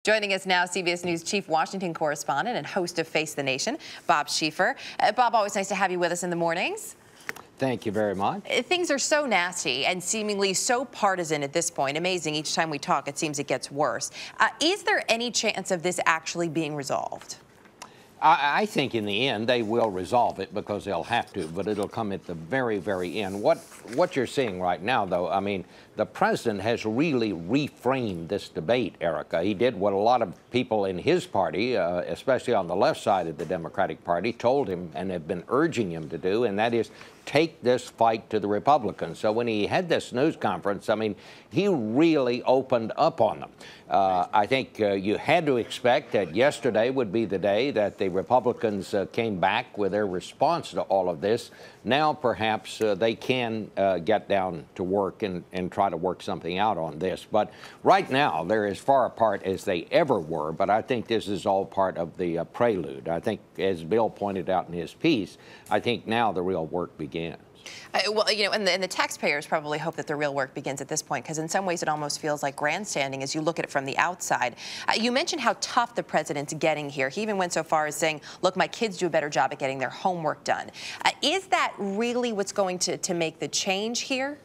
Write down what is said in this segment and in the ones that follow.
Joining us now, CBS News Chief Washington correspondent and host of Face the Nation, Bob Schieffer. Bob, always nice to have you with us in the mornings. Thank you very much. Things are so nasty and seemingly so partisan at this point. Amazing. Each time we talk, it seems it gets worse. Is there any chance of this actually being resolved? I think in the end they will resolve it because they'll have to, but it'll come at the very, very end. What you're seeing right now, though, I mean, the president has really reframed this debate, Erica. He did what a lot of people in his party, especially on the left side of the Democratic Party, told him and have been urging him to do, and that is take this fight to the Republicans. So when he had this news conference, I mean, he really opened up on them. I think you had to expect that yesterday would be the day that the Republicans came back with their response to all of this. Now perhaps they can get down to work and try to work something out on this. But right now, they're as far apart as they ever were. But I think this is all part of the prelude. I think, as Bill pointed out in his piece, I think now the real work begins. Well, you know, and the taxpayers probably hope that the real work begins at this point, because in some ways it almost feels like grandstanding as you look at it from the outside. You mentioned how tough the president's getting here. He even went so far as saying, look, my kids do a better job at getting their homework done. Is that really what's going to make the change here?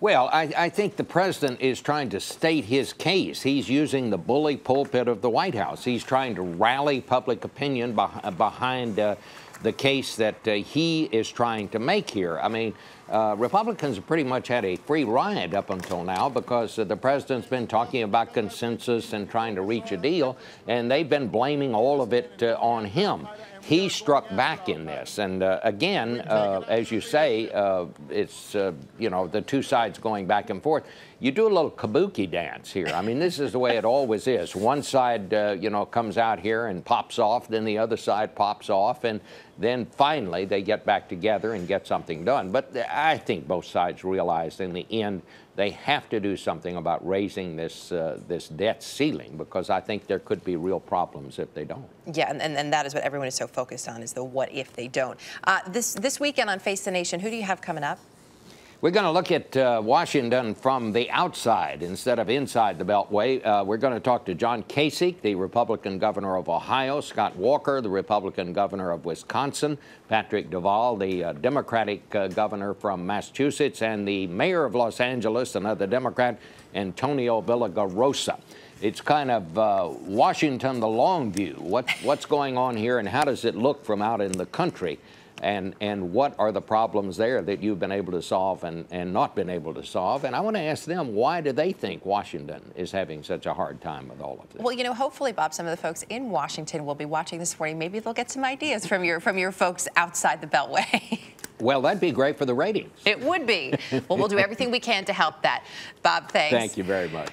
Well, I think the president is trying to state his case. He's using the bully pulpit of the White House. He's trying to rally public opinion behind the case that he is trying to make here. I mean, Republicans have pretty much had a free ride up until now because the president's been talking about consensus and trying to reach a deal, and they've been blaming all of it on him. He struck back in this, and again, as you say, it's you know, the two sides going back and forth. You do a little kabuki dance here. I mean, this is the way it always is. One side, you know, comes out here and pops off, then the other side pops off, and then finally they get back together and get something done. But I think both sides realize in the end they have to do something about raising this this debt ceiling, because I think there could be real problems if they don't. Yeah, and that is what everyone is so focused on, is the what if they don't. This weekend on Face the Nation, who do you have coming up? We're going to look at Washington from the outside instead of inside the Beltway. We're going to talk to John Kasich, the Republican governor of Ohio, Scott Walker, the Republican governor of Wisconsin, Patrick Duvall, the Democratic governor from Massachusetts, and the mayor of Los Angeles, another Democrat, Antonio Villagrosa. It's kind of Washington the long view. What's going on here, and how does it look from out in the country? And what are the problems there that you've been able to solve and not been able to solve? And I want to ask them, why do they think Washington is having such a hard time with all of this? Well, you know, hopefully, Bob, some of the folks in Washington will be watching this morning. Maybe they'll get some ideas from your folks outside the Beltway. Well, that'd be great for the ratings. It would be. Well, we'll do everything we can to help that. Bob, thanks. Thank you very much.